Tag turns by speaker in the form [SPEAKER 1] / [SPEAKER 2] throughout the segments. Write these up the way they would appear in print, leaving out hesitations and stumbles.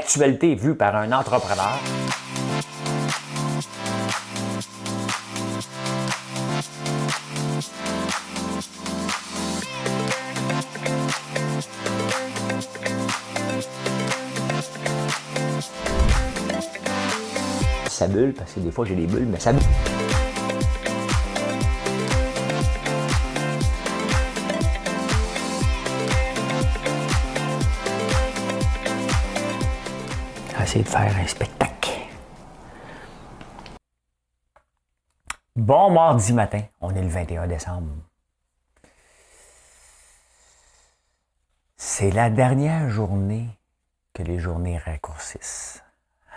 [SPEAKER 1] l'actualité vue par un entrepreneur. Ça bulle, parce que des fois j'ai des bulles, mais ça bulle. Essayer de faire un spectacle. Bon mardi matin, on est le 21 décembre. C'est la dernière journée que les journées raccourcissent.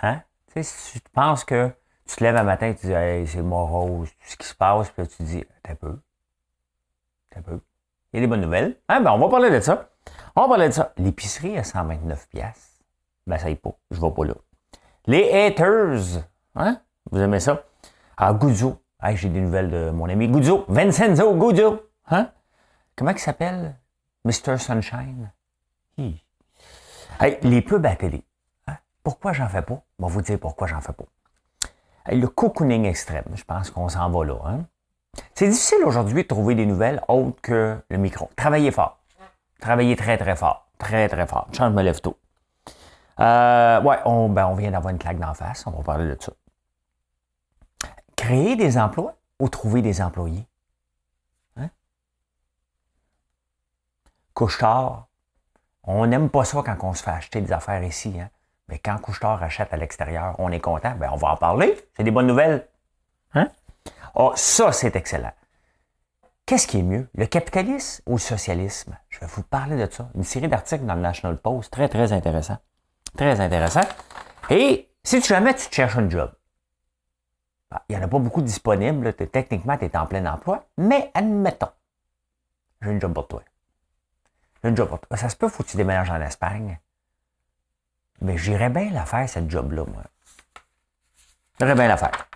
[SPEAKER 1] Hein? Tu sais, si tu penses que tu te lèves un matin et tu dis hey, c'est morose, tout ce qui se passe, puis là, tu te dis t'as peu. Il y a des bonnes nouvelles. Hein? Ben, on va parler de ça. L'épicerie à 129$. Ben, ça y est pas. Je vais pas là. Les haters. Hein? Vous aimez ça? Ah, Guzzo. Hey, j'ai des nouvelles de mon ami Guzzo. Vincenzo Guzzo. Hein? Comment il s'appelle? Mr. Sunshine. Hey, les pubs à télé. Hein? Pourquoi j'en fais pas? On va vous dire pourquoi j'en fais pas. Hey, le cocooning extrême. Je pense qu'on s'en va là. Hein? C'est difficile aujourd'hui de trouver des nouvelles autres que le micro. Travaillez fort. Travaillez très, très fort. Très, très fort. Je me lève tôt. On vient d'avoir une claque d'en face. On va parler de ça. Créer des emplois ou trouver des employés? Hein? Couche-tard. On n'aime pas ça quand on se fait acheter des affaires ici. Hein? Mais quand Couche-tard achète à l'extérieur, on est content. Ben, on va en parler. C'est des bonnes nouvelles. Hein? Oh, ça, c'est excellent. Qu'est-ce qui est mieux, le capitalisme ou le socialisme? Je vais vous parler de ça. Une série d'articles dans le National Post. Très, très intéressant. Très intéressant. Et si jamais tu te cherches un job, il n'y en a pas beaucoup disponibles. Techniquement, tu es en plein emploi. Mais admettons, j'ai une job pour toi. Ça se peut, faut que tu déménages en Espagne. Mais j'irais bien la faire, cette job-là, moi. J'irais bien la faire.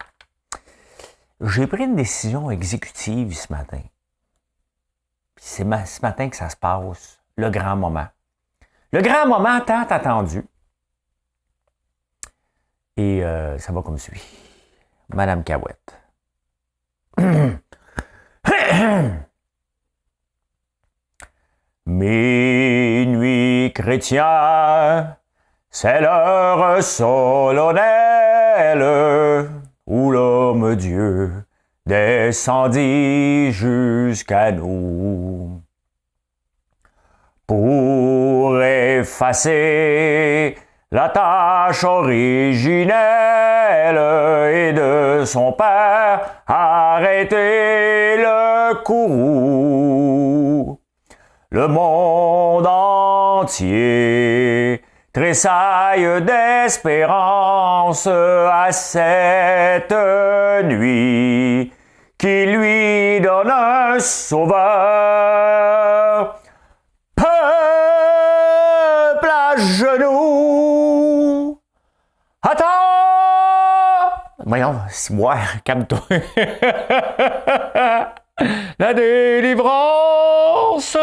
[SPEAKER 1] J'ai pris une décision exécutive ce matin. Puis c'est ce matin que ça se passe, le grand moment. Le grand moment tant attendu. Et ça va comme suit. Madame Cahouette. Minuit chrétien, c'est l'heure solennelle où l'homme Dieu descendit jusqu'à nous pour effacer la tâche originelle et de son père arrêter le courroux. Le monde entier tressaille d'espérance à cette nuit qui lui donne un sauveur. Peuple à genoux, attends! Voyons, c'est moi, calme-toi. La délivrance,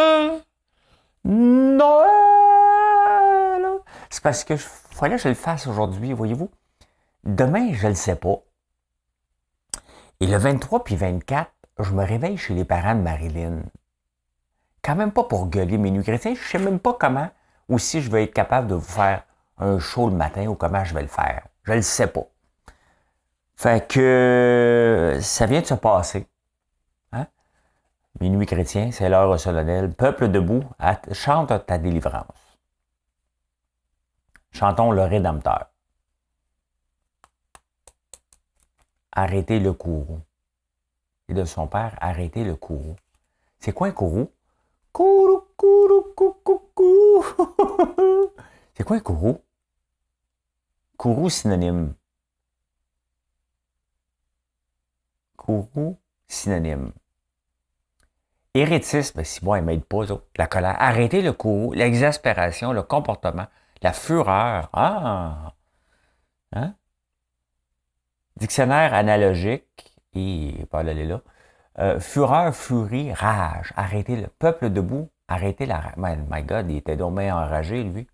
[SPEAKER 1] Noël. C'est parce que fallait que je le fasse aujourd'hui, voyez-vous. Demain, je ne le sais pas. Et le 23 puis 24, je me réveille chez les parents de Marilyn. Quand même pas pour gueuler Minuit chrétien, je ne sais même pas comment ou si je vais être capable de vous faire un show le matin ou comment je vais le faire. Je ne le sais pas. Fait que ça vient de se passer. Hein? Minuit chrétien, c'est l'heure solennelle. Peuple debout, chante ta délivrance. Chantons le Rédempteur. Arrêtez le courroux. Et de son père, arrêtez le courroux. C'est quoi un courroux? Courroux, courroux, coucou, coucou. C'est quoi un courroux? Courroux synonyme. Courroux synonyme. Hérétisme, si moi, il ne m'aide pas, ça. La colère. Arrêtez le courroux, l'exaspération, le comportement, la fureur. Ah! Hein? Dictionnaire analogique, et pas là, là. Fureur, furie, rage. Arrêtez le peuple debout, arrêtez la rage. My God, il était donc bien enragé, lui.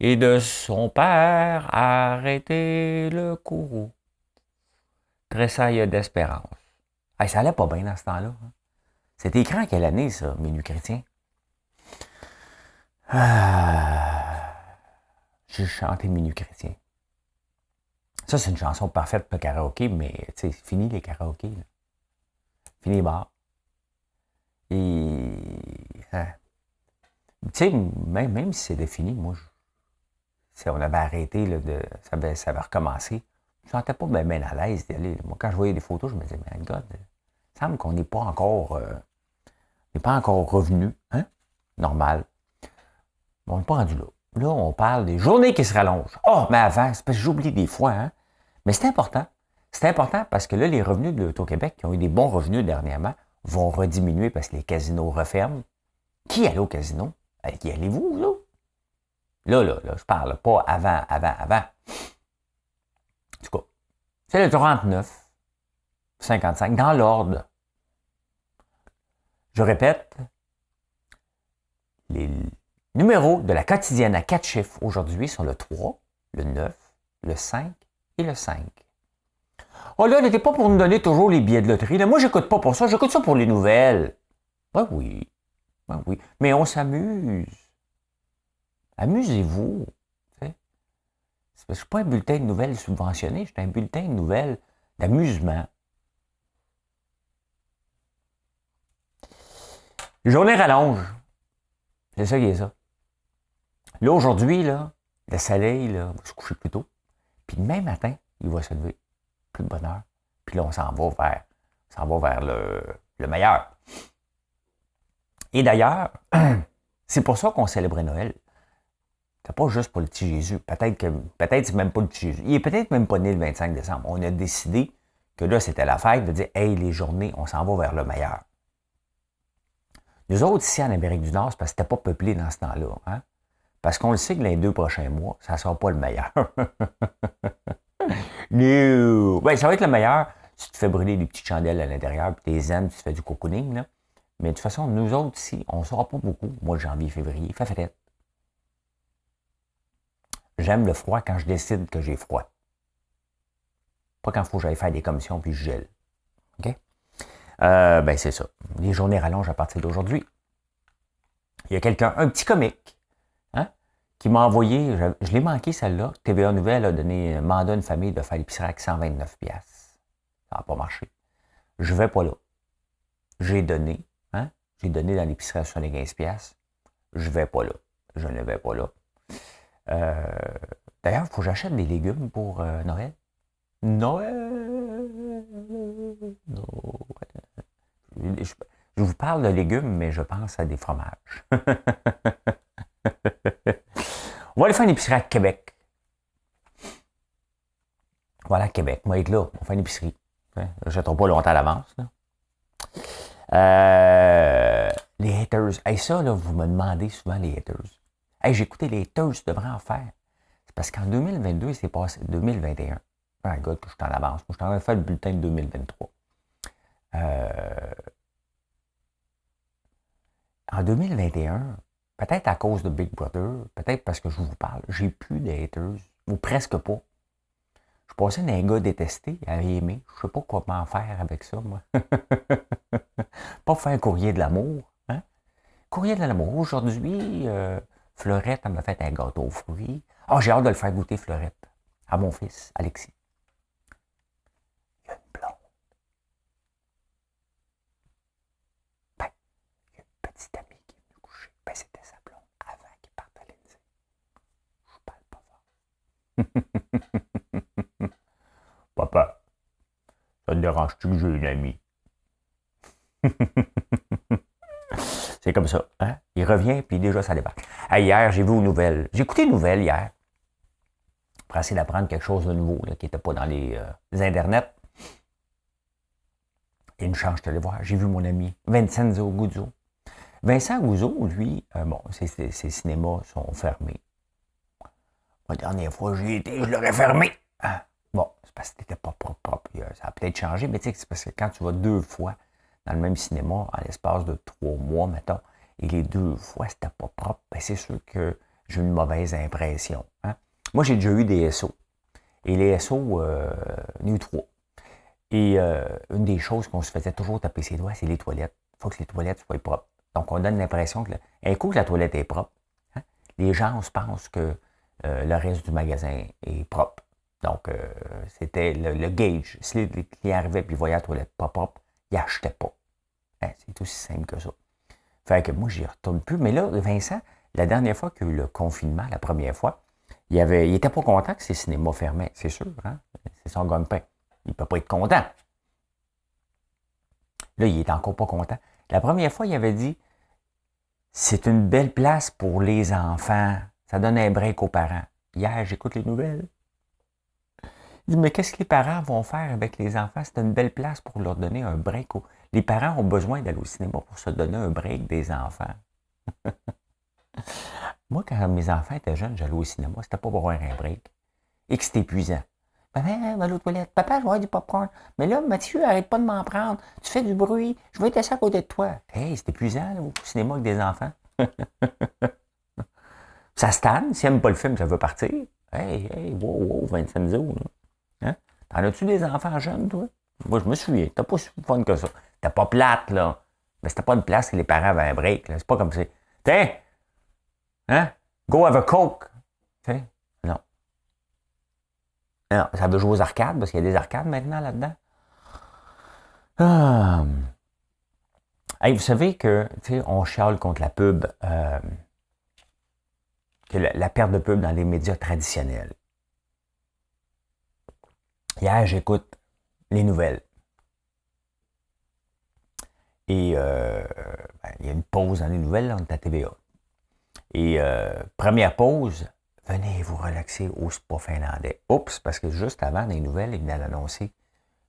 [SPEAKER 1] et de son père arrêter le courroux. Tressaille d'espérance. Hey, ça allait pas bien dans ce temps-là. Hein? C'était écrit en quelle année, ça, Menu chrétien? J'ai chanté Menu chrétien. Ça, c'est une chanson parfaite pour le karaoké, mais tu sais, fini les karaokés. Là. Fini les bars. Et. Hein. Tu sais, même si c'était fini, moi, si on avait arrêté, là, ça avait recommencé, je ne me sentais pas bien à l'aise d'y aller. Moi, quand je voyais des photos, je me disais, man God, il me semble qu'on n'est pas encore. n'est pas encore revenu, hein? Normal. Bon, on n'est pas rendu là. Là, on parle des journées qui se rallongent. Oh, mais avant, c'est parce que j'oublie des fois, hein? Mais c'est important. C'est important parce que là, les revenus de l'Auto-Québec, qui ont eu des bons revenus dernièrement, vont rediminuer parce que les casinos referment. Qui allait au casino? Y allez-vous, là? Là, je parle pas avant. En tout cas, c'est le 39, 55, dans l'ordre. Je répète, les numéros de la quotidienne à 4 chiffres aujourd'hui sont le 3, le 9, le 5 et le 5. Oh là, n'était pas pour nous donner toujours les billets de loterie. Là, moi, j'écoute pas pour ça, j'écoute ça pour les nouvelles. Ben oui. Mais on s'amuse. Amusez-vous. C'est parce que je ne suis pas un bulletin de nouvelles subventionné, je suis un bulletin de nouvelles d'amusement. Les journées rallongent. C'est ça qui est ça. Là, aujourd'hui, là, le soleil là, va se coucher plus tôt. Puis demain matin, il va se lever. Plus de bonheur. Puis là, on s'en va vers le meilleur. Et d'ailleurs, c'est pour ça qu'on célébrait Noël. C'est pas juste pour le petit Jésus. Peut-être c'est même pas le petit Jésus. Il est peut-être même pas né le 25 décembre. On a décidé que là, c'était la fête de dire, hey, les journées, on s'en va vers le meilleur. Nous autres, ici en Amérique du Nord, c'est parce que c'était pas peuplé dans ce temps-là. Hein? Parce qu'on le sait que les 2 prochains mois, ça ne sera pas le meilleur. No. Ben, ça va être le meilleur si tu te fais brûler des petites chandelles à l'intérieur, puis tes aimes, tu te fais du cocooning. Là. Mais de toute façon, nous autres ici, on ne saura pas beaucoup. Mois de janvier, février, il fait fête. J'aime le froid quand je décide que j'ai froid. Pas quand il faut que j'aille faire des commissions puis je gèle. OK? Ben, c'est ça. Les journées rallongent à partir d'aujourd'hui. Il y a quelqu'un, un petit comique, hein, qui m'a envoyé, je l'ai manqué celle-là, TVA Nouvelle a donné un mandat à une famille de faire l'épicerie avec 129$. Ça n'a pas marché. Je ne vais pas là. J'ai donné dans l'épicerie à 75$. Je ne vais pas là. Je ne vais pas là. D'ailleurs, il faut que j'achète des légumes pour Noël. Noël. Je vous parle de légumes, mais je pense à des fromages. On va aller faire une épicerie à Québec. Voilà, Québec. On va être là. On va faire une épicerie. Je ne jetterai pas longtemps à l'avance. Les haters. Hey, ça, là, vous me demandez souvent les haters. Hey, j'ai écouté les haters, je devrais en faire. C'est parce qu'en 2022, c'est passé 2021. Ah, God, que je suis en avance. Moi, je suis en train de faire le bulletin de 2023. En 2021, peut-être à cause de Big Brother, peut-être parce que je vous parle, j'ai plus de haters, ou presque pas. Je passais d'un gars détesté à aimer. Je ne sais pas comment faire avec ça, moi. Pas faire un courrier de l'amour. Hein? Courrier de l'amour. Aujourd'hui, Fleurette, elle m'a fait un gâteau aux fruits. Ah, j'ai hâte de le faire goûter, Fleurette, à mon fils, Alexis. Il y a une blonde. Ben, il y a une petite amie qui est venue coucher. Ben, c'était sa blonde avant qu'il parte à l'Élysée. Je parle pas fort. Papa, ça te dérange-tu que j'ai une amie? C'est comme ça. Hein? Il revient, puis déjà, ça débarque. Hey, hier, j'ai vu aux nouvelles. J'ai écouté les nouvelles hier. Pour essayer d'apprendre quelque chose de nouveau, là, qui n'était pas dans les internets. Et une chance, je suis allé voir. J'ai vu mon ami Vincenzo Guzzo. Vincent Guzzo, lui, bon, ses cinémas sont fermés. La dernière fois que j'y étais, je l'aurais fermé. Hein? Bon, c'est parce que c'était pas propre. Ça a peut-être changé, mais tu sais, c'est parce que quand tu vas 2 fois dans le même cinéma, en l'espace de 3 mois, mettons, et les 2 fois, c'était pas propre, ben c'est sûr que j'ai eu une mauvaise impression. Hein? Moi, j'ai déjà eu des SO. Et les SO, j'en ai eu 3. Et une des choses qu'on se faisait toujours taper ses doigts, c'est les toilettes. Il faut que les toilettes soient propres. Donc, on donne l'impression que, un coup que la toilette est propre, hein, les gens, on se pense que le reste du magasin est propre. Donc, c'était le gauge. Si les clients arrivaient et voyaient la toilette pas propre, ils n'achetaient pas. Hein, c'est aussi simple que ça. Fait que moi, j'y retourne plus. Mais là, Vincent, la dernière fois qu'il y a eu le confinement, la première fois, il était pas content que ses cinémas fermaient, c'est sûr. Hein? C'est son gagne-pain. Il ne peut pas être content. Là, il est encore pas content. La première fois, il avait dit, c'est une belle place pour les enfants. Ça donne un break aux parents. Hier, j'écoute les nouvelles. Il dit, mais qu'est-ce que les parents vont faire avec les enfants? C'est une belle place pour leur donner un break. Les parents ont besoin d'aller au cinéma pour se donner un break des enfants. Moi, quand mes enfants étaient jeunes, j'allais au cinéma. C'était pas pour avoir un break. Et que c'était épuisant. Maman, va aux toilettes. Papa, je vais avoir du popcorn. Mais là, Mathieu, arrête pas de m'en prendre. Tu fais du bruit. Je vais être assis à côté de toi. Hey, c'est épuisant, là, au cinéma avec des enfants. Ça se tanne. S'ils n'aiment pas le film, ça veut partir. Hey, wow, 25 jours. Hein? T'en as-tu des enfants jeunes, toi? Moi, je me souviens. T'as pas si fun que ça. T'as pas plate, là. Mais c'était pas une place que les parents avaient un break, là. C'est pas comme si. Tiens! Hein? Go have a Coke! T'sais? Non. Non, ça veut jouer aux arcades, parce qu'il y a des arcades maintenant là-dedans. Hey, vous savez que, tu sais, on chiale contre la pub, que la perte de pub dans les médias traditionnels. Hier, j'écoute les nouvelles. Et il y a une pause dans les nouvelles, là, on est à TVA. Et première pause, venez vous relaxer au spa finlandais. Oups, parce que juste avant, dans les nouvelles, ils venaient d'annoncer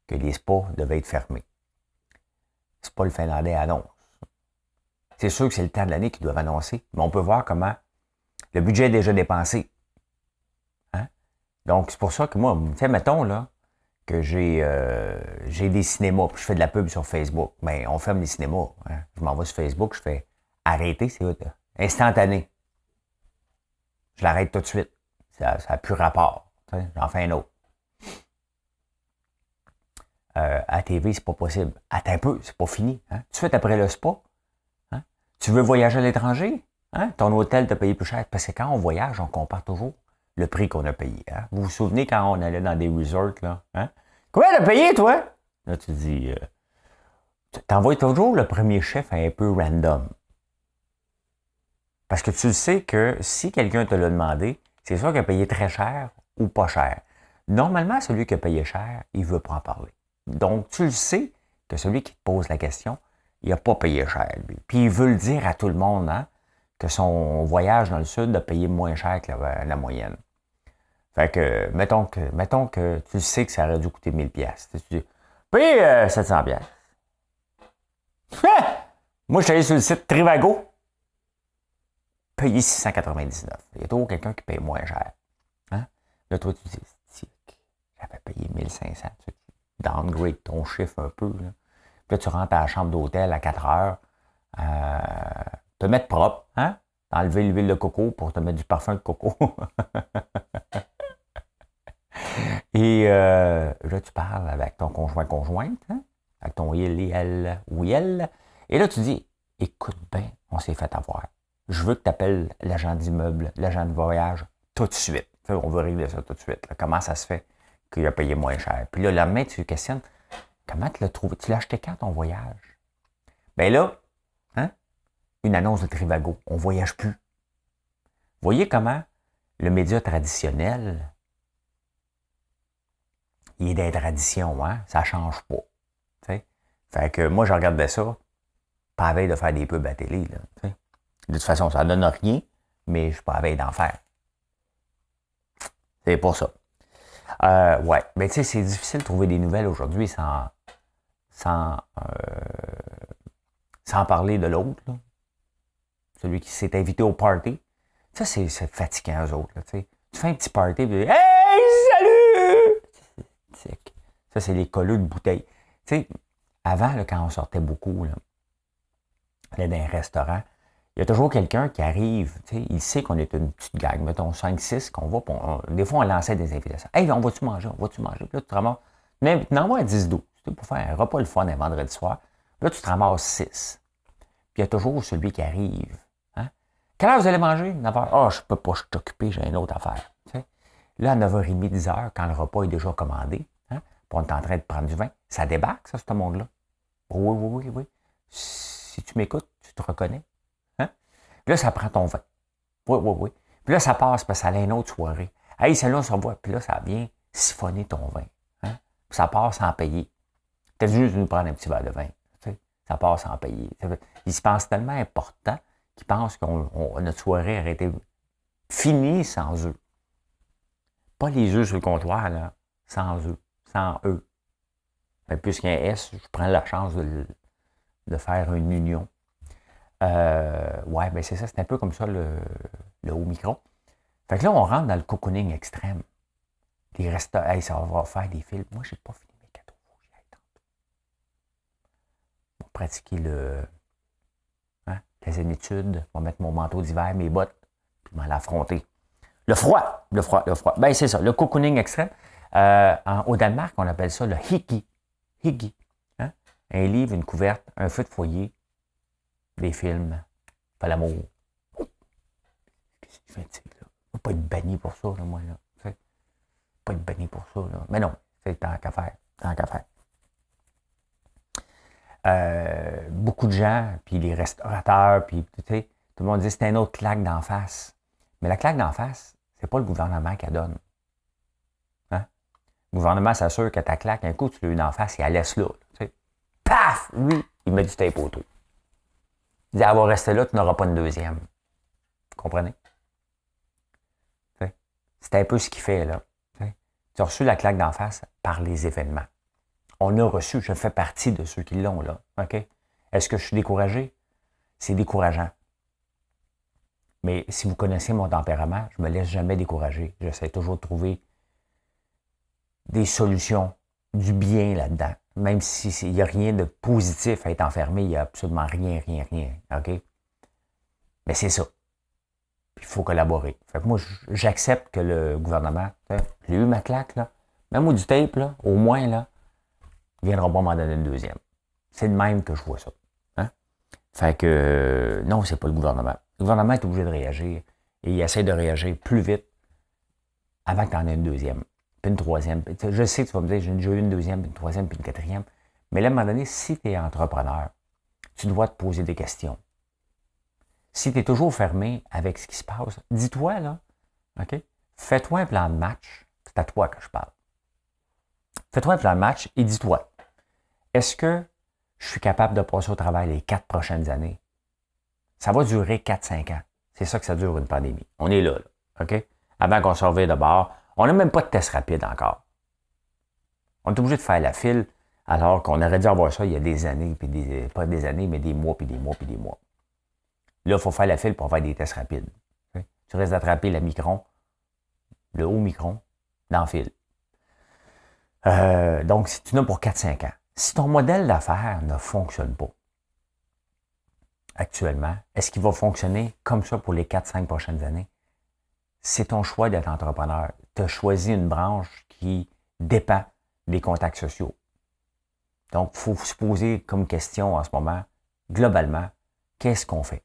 [SPEAKER 1] que les spas devaient être fermés. C'est pas le Finlandais annonce. C'est sûr que c'est le temps de l'année qu'ils doivent annoncer, mais on peut voir comment le budget est déjà dépensé. Hein? Donc, c'est pour ça que moi, tu sais, mettons, là, que j'ai des cinémas, puis je fais de la pub sur Facebook. Mais on ferme les cinémas. Hein? Je m'en vais sur Facebook, je fais arrêter, c'est instantané. Je l'arrête tout de suite. Ça n'a plus rapport. J'en fais un autre. À TV, c'est pas possible. Attends un peu, c'est pas fini. Hein? Tout de suite après le spa, hein? Tu veux voyager à l'étranger? Hein? Ton hôtel t'a payé plus cher. Parce que quand on voyage, on compare toujours le prix qu'on a payé. Hein? Vous vous souvenez quand on allait dans des resorts, là? Hein? Combien t'as payé, toi? Là, tu dis, t'envoies toujours le premier chiffre un peu random. Parce que tu sais que si quelqu'un te l'a demandé, c'est sûr qu'il a payé très cher ou pas cher. Normalement, celui qui a payé cher, il ne veut pas en parler. Donc, tu le sais que celui qui te pose la question, il n'a pas payé cher, lui. Puis il veut le dire à tout le monde, hein, que son voyage dans le sud a payé moins cher que la moyenne. Fait que, mettons que tu sais que ça aurait dû coûter 1000$. Tu dis, paye 700$. Moi, je suis allé sur le site Trivago. Payer 699$. Il y a toujours quelqu'un qui paye moins cher. Hein? Là, toi, tu dis, j'avais payé 1500$. Tu downgrade ton chiffre un peu. Là. Puis là, tu rentres à la chambre d'hôtel à 4 heures. Te mettre propre. Hein? Enlever l'huile de coco pour te mettre du parfum de coco. Et là, tu parles avec ton conjointe, hein? Avec ton il ou elle. Et là, tu dis, écoute bien, on s'est fait avoir. Je veux que tu appelles l'agent d'immeuble, l'agent de voyage, tout de suite. On veut régler ça tout de suite. Là. Comment ça se fait qu'il a payé moins cher? Puis là, le lendemain, tu te questionnes, comment tu l'as trouvé? Tu l'as acheté quand ton voyage? Bien là, hein? Une annonce de Trivago. On ne voyage plus. Voyez comment le média traditionnel, il est des traditions, hein? Ça ne change pas. T'sais? Fait que moi, je regardais ça, pas à veille de faire des pubs à télé. Là, t'sais? De toute façon, ça ne donne rien, mais je ne suis pas à veille d'en faire. C'est pas ça. Ouais, mais tu sais, c'est difficile de trouver des nouvelles aujourd'hui sans parler de l'autre. Là. Celui qui s'est invité au party. Ça, c'est fatigant, eux autres. Là, tu fais un petit party, puis hey, salut! Ça, c'est les colleux de bouteilles. Tu sais, avant, là, quand on sortait beaucoup, là, allait dans un restaurant, il y a toujours quelqu'un qui arrive, tu sais, il sait qu'on est une petite gang, mettons 5-6, qu'on va, des fois on lançait des invitations. Hey, on va-tu manger, on va-tu manger? Puis là, tu te ramasses, n'envoie un 10-12, pour faire un repas le fun un vendredi soir. Puis là, tu te ramasses 6. Puis il y a toujours celui qui arrive. Hein? Quelle heure vous allez manger? 9h. Ah, je peux pas, je suis occupé, j'ai une autre affaire. Tu sais? Là, à 9h30, 10h, quand le repas est déjà commandé, hein, puis on est en train de prendre du vin, ça débarque, ça, ce monde-là. Oui, oui, oui, oui. Si tu m'écoutes, tu te reconnais. Hein? Puis là, ça prend ton vin. Oui, oui, oui. Puis là, ça passe parce que ça a une autre soirée. Hey, celle-là, on se revoit. Puis là, ça vient siphonner ton vin. Hein? Puis ça passe sans payer. T'as juste nous prendre un petit verre de vin. Tu sais? Ça passe sans payer. Ils se pensent tellement important qu'ils pensent que notre soirée aurait été finie sans eux. Pas les œufs sur le comptoir, là. Sans eux. Sans eux. Mais puisqu'il y a un S, je prends la chance de faire une union. Ouais, ben c'est ça, c'est un peu comme ça le haut micro. Fait que là, on rentre dans le cocooning extrême. Les restaurants, hey, ça va faire des films. Moi, j'ai pas fini mes cadeaux. J'y aille tantôt. Pour pratiquer la zénitude, je vais mettre mon manteau d'hiver, mes bottes, puis m'en l'affronter. Le froid. Ben c'est ça, le cocooning extrême. Au Danemark, on appelle ça le hygge. Hygge. Hein? Un livre, une couverte, un feu de foyer, des films, pas l'amour. Qu'est-ce qu'il fait, là? Je ne pas être banni pour ça, là, moi, là. T'sais. Pas être banni pour ça, là. Mais non, c'est tant qu'à faire. Tant qu'à faire. Beaucoup de gens, puis les restaurateurs, puis tu sais, tout le monde dit c'est une autre claque d'en face. Mais la claque d'en face, c'est pas le gouvernement qui la donne. Hein? Le gouvernement s'assure que ta claque, un coup, tu l'as eu d'en face, il la laisse là. T'sais. Paf! Lui, il met du tape autour. Il dit, elle va rester là, tu n'auras pas une deuxième. Vous comprenez? T'sais. C'est un peu ce qu'il fait, là. T'sais. Tu as reçu la claque d'en face par les événements. On a reçu, je fais partie de ceux qui l'ont, là. OK? Est-ce que je suis découragé? C'est décourageant. Mais si vous connaissez mon tempérament, je ne me laisse jamais décourager. J'essaie toujours de trouver des solutions, du bien là-dedans. Même s'il n'y a rien de positif à être enfermé, il n'y a absolument rien. OK? Mais c'est ça. Puis il faut collaborer. Fait que moi, j'accepte que le gouvernement, j'ai eu ma claque, là. Même moi du tape, là, au moins, là, il ne viendra pas m'en donner une deuxième. C'est de même que je vois ça. Hein? Fait que, non, c'est pas le gouvernement. Le gouvernement est obligé de réagir et il essaie de réagir plus vite avant que tu en aies une deuxième, puis une troisième. Je sais que tu vas me dire, j'ai déjà eu une deuxième, puis une troisième, puis une quatrième. Mais là, à un moment donné, si tu es entrepreneur, tu dois te poser des questions. Si tu es toujours fermé avec ce qui se passe, dis-toi, là, OK? Fais-toi un plan de match. C'est à toi que je parle. Fais-toi un plan de match et dis-toi, est-ce que je suis capable de passer au travail les 4 prochaines années? Ça va durer 4-5 ans. C'est ça que ça dure une pandémie. On est là, OK? Avant qu'on se revienne de bord, on n'a même pas de test rapide encore. On est obligé de faire la file alors qu'on aurait dû avoir ça il y a des années, puis pas des années, mais des mois, puis des mois, puis des mois. Là, il faut faire la file pour faire des tests rapides. Okay? Tu risques d'attraper le micron, le haut micron, dans le fil. Donc, tu n'as pour 4-5 ans. Si ton modèle d'affaires ne fonctionne pas actuellement, est-ce qu'il va fonctionner comme ça pour les 4-5 prochaines années? C'est ton choix d'être entrepreneur. Tu as choisi une branche qui dépend des contacts sociaux. Donc, il faut se poser comme question en ce moment, globalement, qu'est-ce qu'on fait?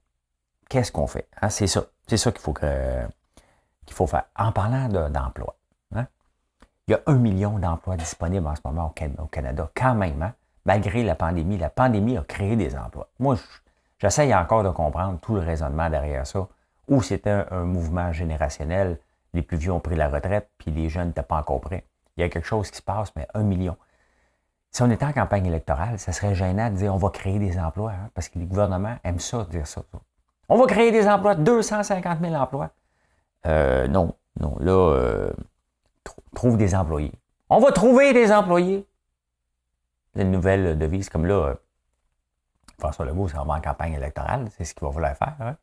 [SPEAKER 1] Qu'est-ce qu'on fait? Hein? C'est ça. C'est ça qu'il faut faire. En parlant d'emploi, hein? Il y a 1 million d'emplois disponibles en ce moment au Canada, quand même, hein? Malgré la pandémie. La pandémie a créé des emplois. Moi, j'essaye encore de comprendre tout le raisonnement derrière ça, où c'était un mouvement générationnel, les plus vieux ont pris la retraite, puis les jeunes n'étaient pas encore prêts. Il y a quelque chose qui se passe, mais 1 million. Si on était en campagne électorale, ça serait gênant de dire on va créer des emplois, hein, parce que les gouvernements aiment ça, dire ça. On va créer des emplois, 250 000 emplois. Non, là, trouve des employés. On va trouver des employés. Une nouvelle devise comme là, François Legault, ça va en campagne électorale, c'est ce qu'il va falloir faire. Hein?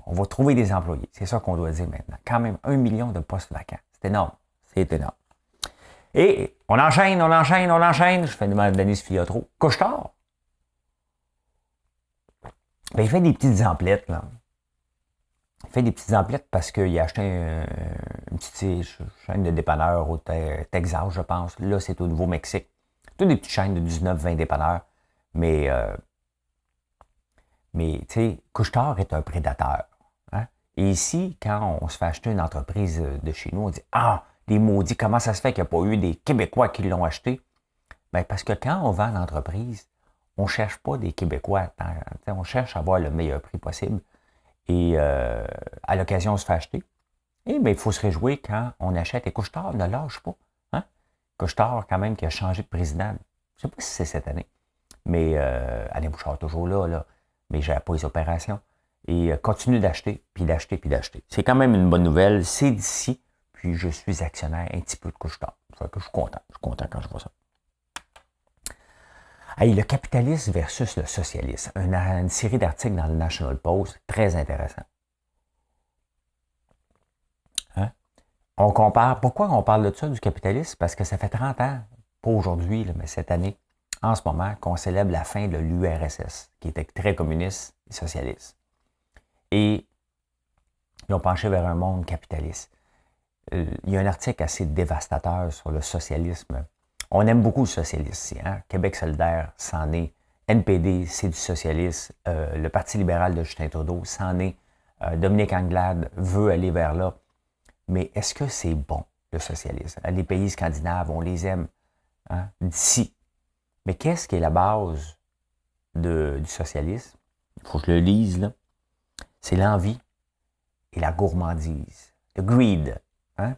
[SPEAKER 1] On va trouver des employés. C'est ça qu'on doit dire maintenant. Quand même, 1 million de postes vacants. C'est énorme. C'est énorme. Et on enchaîne. Je fais une demande de Denis Filiatro. Couche-tard. Ben, il fait des petites emplettes, là. Il fait des petites emplettes parce qu'il a acheté une petite chaîne de dépanneurs au Texas, je pense. Là, c'est au Nouveau-Mexique. Toutes des petites chaînes de 19-20 dépanneurs. Mais tu sais, Couche-Tard est un prédateur. Hein? Et ici, quand on se fait acheter une entreprise de chez nous, on dit « Ah, les maudits, comment ça se fait qu'il n'y a pas eu des Québécois qui l'ont acheté? » Ben, parce que quand on vend l'entreprise, on ne cherche pas des Québécois. On cherche à avoir le meilleur prix possible. Et à l'occasion, on se fait acheter. Et bien, il faut se réjouir quand on achète. Et Couche-Tard ne lâche pas. Hein? Couche-Tard, quand même, qui a changé de président. Je ne sais pas si c'est cette année. Mais Alain Bouchard, toujours là. Mais je pas les opérations. Et continue d'acheter, puis d'acheter, puis d'acheter. C'est quand même une bonne nouvelle. C'est d'ici. Puis je suis actionnaire un petit peu de Couche-Tard. Ça fait que je suis content. Je suis content quand je vois ça. Hey, le capitalisme versus le socialisme. Une série d'articles dans le National Post, très intéressant. Hein? On compare. Pourquoi on parle de ça, du capitalisme? Parce que ça fait 30 ans, pas aujourd'hui, mais cette année, en ce moment, qu'on célèbre la fin de l'URSS, qui était très communiste et socialiste. Et ils ont penché vers un monde capitaliste. Il y a un article assez dévastateur sur le socialisme. On aime beaucoup le socialisme ici. Hein? Québec solidaire, c'en est. NPD, c'est du socialisme. Le Parti libéral de Justin Trudeau, c'en est. Dominique Anglade veut aller vers là. Mais est-ce que c'est bon, le socialisme? Les pays scandinaves, on les aime. Hein? D'ici. Mais qu'est-ce qui est la base du socialisme? Il faut que je le lise, là. C'est l'envie et la gourmandise. Le greed. Hein?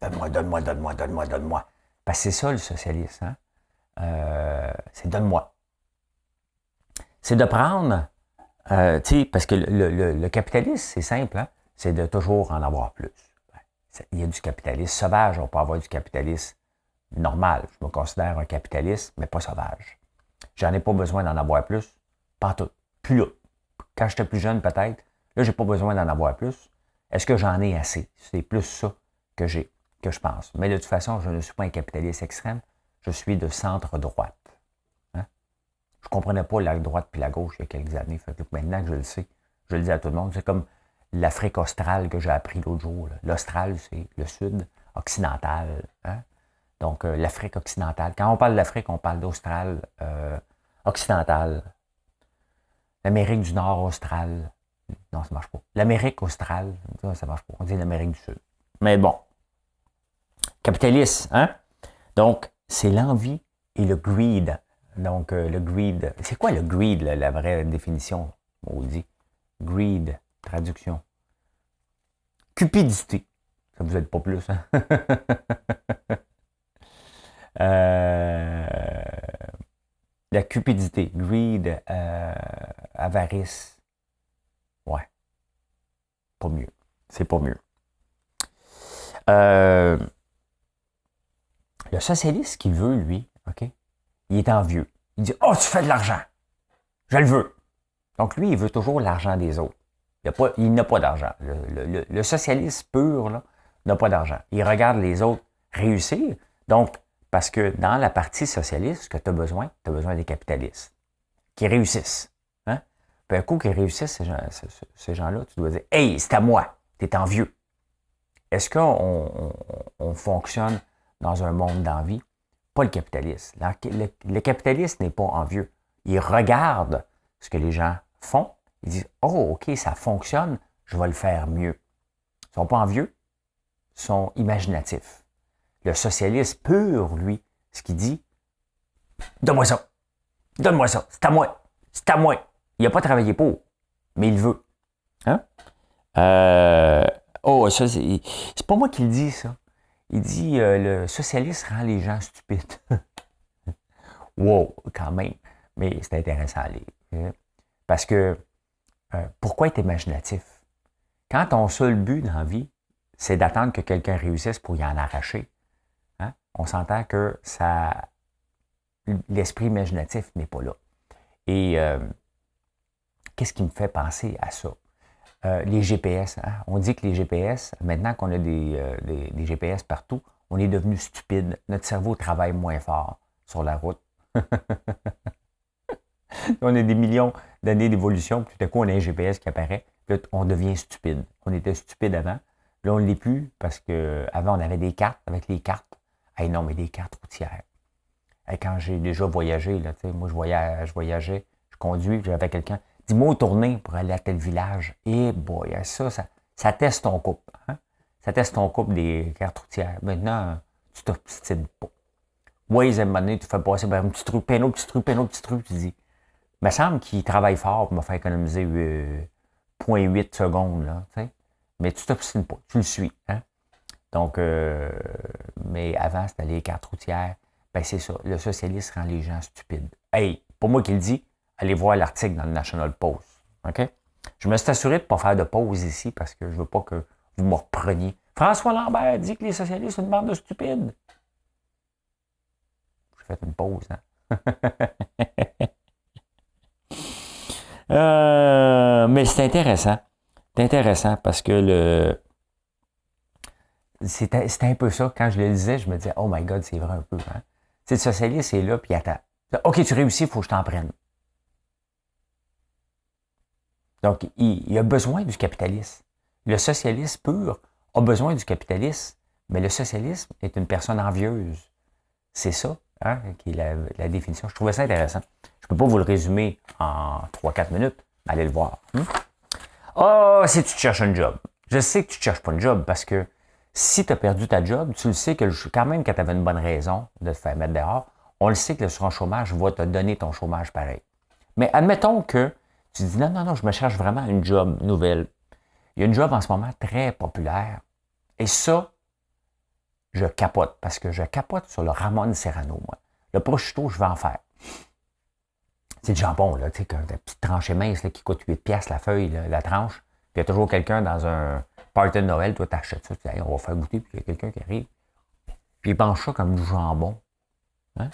[SPEAKER 1] Donne-moi, donne-moi, donne-moi, donne-moi, donne-moi. Parce que c'est ça, le socialisme. Hein? C'est donne-moi. C'est de prendre, tu sais, parce que le capitalisme, c'est simple, hein? C'est de toujours en avoir plus. Il y a du capitalisme sauvage, on peut avoir du capitalisme normal. Je me considère un capitaliste, mais pas sauvage. J'en ai pas besoin d'en avoir plus, pas tout. Plus là. Quand j'étais plus jeune, peut-être, là, j'ai pas besoin d'en avoir plus. Est-ce que j'en ai assez? C'est plus ça que j'ai. Que je pense. Mais de toute façon, je ne suis pas un capitaliste extrême, je suis de centre-droite. Hein? Je ne comprenais pas la droite puis la gauche il y a quelques années. Fait que maintenant que je le sais, je le dis à tout le monde. C'est comme l'Afrique australe que j'ai appris l'autre jour. L'Austral, c'est le sud occidental. Hein? Donc, l'Afrique occidentale. Quand on parle d'Afrique, on parle d'Austral occidentale. L'Amérique du Nord australe. Non, ça ne marche pas. L'Amérique australe, ça ne marche pas. On dit l'Amérique du Sud. Mais bon. Capitaliste, hein? Donc, c'est l'envie et le greed. Donc, le greed. C'est quoi le greed, la vraie définition? On dit. Greed, traduction. Cupidité. Ça vous aide pas plus, hein? La cupidité. Greed, avarice. Ouais. Pas mieux. C'est pas mieux. Le socialiste qui veut, lui, OK, il est envieux. Il dit « Oh, tu fais de l'argent! Je le veux! » Donc, lui, il veut toujours l'argent des autres. Il n'a pas d'argent. Le socialiste pur, là, n'a pas d'argent. Il regarde les autres réussir. Donc, parce que dans la partie socialiste, ce que tu as besoin des capitalistes qui réussissent. Hein? Puis un coup qu'ils réussissent, ces gens-là, tu dois dire « Hey, c'est à moi! T'es envieux! » Est-ce qu'on fonctionne dans un monde d'envie? Pas le capitaliste. Le capitaliste n'est pas envieux. Il regarde ce que les gens font. Il dit « Oh, OK, ça fonctionne, je vais le faire mieux. » Ils ne sont pas envieux, ils sont imaginatifs. Le socialiste pur, lui, ce qu'il dit « Donne-moi ça. Donne-moi ça. C'est à moi. C'est à moi. » Il n'a pas travaillé pour, mais il veut. Hein? Oh, ça, c'est pas moi qui le dis, ça. Il dit le socialiste rend les gens stupides. Wow, quand même. Mais c'est intéressant à lire. Parce que pourquoi être imaginatif? Quand ton seul but dans la vie, c'est d'attendre que quelqu'un réussisse pour y en arracher, hein, on s'entend que l'esprit imaginatif n'est pas là. Et qu'est-ce qui me fait penser à ça? Les GPS. Hein? On dit que les GPS, maintenant qu'on a des GPS partout, on est devenu stupide. Notre cerveau travaille moins fort sur la route. On a des millions d'années d'évolution, puis tout à coup, on a un GPS qui apparaît, puis là, on devient stupide. On était stupide avant. Là, on ne l'est plus parce qu'avant, on avait des cartes. Avec les cartes, hey, non, mais des cartes routières. Hey, quand j'ai déjà voyagé, là, moi, je voyageais, je conduis, puis j'avais quelqu'un. Dis-moi où tourner pour aller à tel village. Et boy, ça teste ton couple. Hein? Ça teste ton couple des cartes routières. Maintenant, tu t'obstines pas. Waze, à un moment donné, tu fais passer par un petit trou, puis un autre petit trou, puis un autre petit trou, tu dis. Il me semble qu'il travaille fort pour me faire économiser 0,8 secondes, là, tu sais. Mais tu t'obstines pas, tu le suis. Hein? Donc, mais avant, c'était les cartes routières. Ben, c'est ça. Le socialisme rend les gens stupides. Hey, pour moi qui le dit, allez voir l'article dans le National Post. OK? Je me suis assuré de ne pas faire de pause ici parce que je ne veux pas que vous me repreniez. François Lambert dit que les socialistes sont une bande de stupides. J'ai fait une pause, hein? Mais c'est intéressant. C'est intéressant parce que c'était un peu ça. Quand je le lisais, je me disais, oh my God, c'est vrai un peu. Hein? Le socialiste est là, puis il attend. OK, tu réussis, il faut que je t'en prenne. Donc, il a besoin du capitalisme. Le socialiste pur a besoin du capitalisme, mais le socialisme est une personne envieuse. C'est ça, hein, qui est la définition. Je trouvais ça intéressant. Je ne peux pas vous le résumer en 3-4 minutes, mais allez le voir. Ah, si tu cherches un job. Je sais que tu ne cherches pas un job parce que si tu as perdu ta job, tu le sais que quand même quand tu avais une bonne raison de te faire mettre dehors, on le sait que l'assurance chômage va te donner ton chômage pareil. Mais admettons que tu dis non, je me cherche vraiment une job nouvelle. Il y a une job en ce moment très populaire. Et ça, je capote parce que je capote sur le Ramon Serrano, moi. Le prosciutto, je vais en faire. C'est du jambon, là, tu sais, une petite tranchée mince là, qui coûte 8 piastres la feuille, là, la tranche. Puis il y a toujours quelqu'un dans un party de Noël, toi, t'achètes ça, tu dis, hey, on va faire goûter, puis il y a quelqu'un qui arrive. Puis il penche ça comme du jambon. Hein?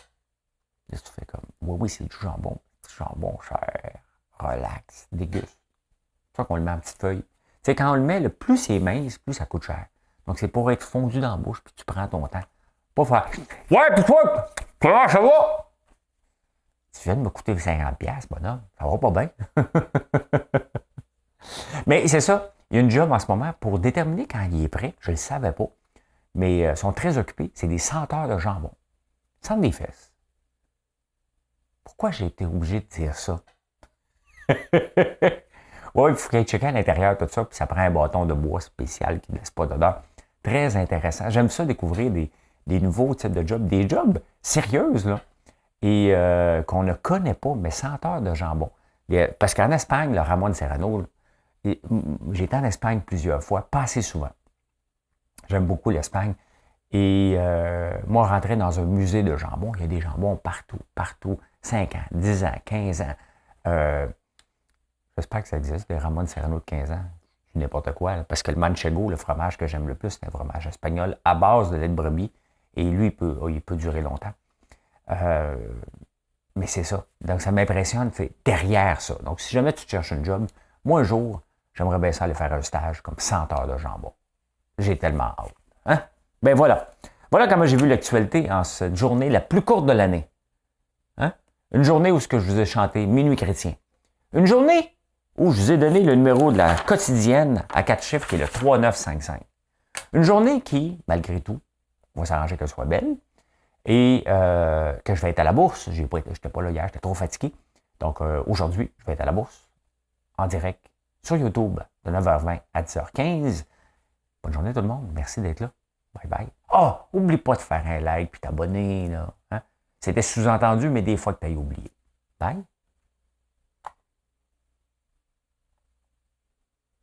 [SPEAKER 1] Là, tu fais comme, oui, c'est du jambon cher, relax, déguste. C'est ça qu'on le met en petite feuille. Tu sais, quand on le met, plus c'est mince, plus ça coûte cher. Donc, c'est pour être fondu dans la bouche, puis tu prends ton temps. Pas faire, ouais, puis toi, comment ça va? Tu viens de me coûter 50$, bonhomme. Ça va pas bien. Mais c'est ça. Il y a une job en ce moment pour déterminer quand il est prêt. Je ne le savais pas. Mais ils sont très occupés. C'est des senteurs de jambon. Ils sentent des fesses. Pourquoi j'ai été obligé de dire ça? Oui, il faut qu'il checker à l'intérieur tout ça, puis ça prend un bâton de bois spécial qui ne laisse pas d'odeur. Très intéressant. J'aime ça découvrir des nouveaux types de jobs, des jobs sérieuses, là, et qu'on ne connaît pas, mais senteurs de jambon. Parce qu'en Espagne, le Ramon Serrano, j'ai été en Espagne plusieurs fois, pas assez souvent. J'aime beaucoup l'Espagne. Et moi, rentrer dans un musée de jambon, il y a des jambons partout. 5 ans, 10 ans, 15 ans. J'espère que ça existe, le Ramon Serrano de 15 ans. C'est n'importe quoi. Là, parce que le manchego, le fromage que j'aime le plus, c'est un fromage espagnol à base de lait de brebis. Et lui, il peut durer longtemps. Mais c'est ça. Donc, ça m'impressionne, c'est derrière ça. Donc, si jamais tu cherches un job, moi, un jour, j'aimerais bien ça aller faire un stage comme senteur de jambon. J'ai tellement hâte. Hein? Ben voilà. Voilà comment j'ai vu l'actualité en cette journée la plus courte de l'année. Hein? Une journée où ce que je vous ai chanté Minuit chrétien. Une journée où je vous ai donné le numéro de la quotidienne à 4 chiffres qui est le 3955. Une journée qui, malgré tout, on va s'arranger qu'elle soit belle et que je vais être à la bourse. Je n'étais pas là hier, j'étais trop fatigué. Donc aujourd'hui, je vais être à la bourse en direct sur YouTube de 9h20 à 10h15. Bonne journée tout le monde. Merci d'être là. Bye bye. Ah, oublie pas de faire un like puis t'abonner. Là, hein? C'était sous-entendu, mais des fois que tu as oublié. Bye.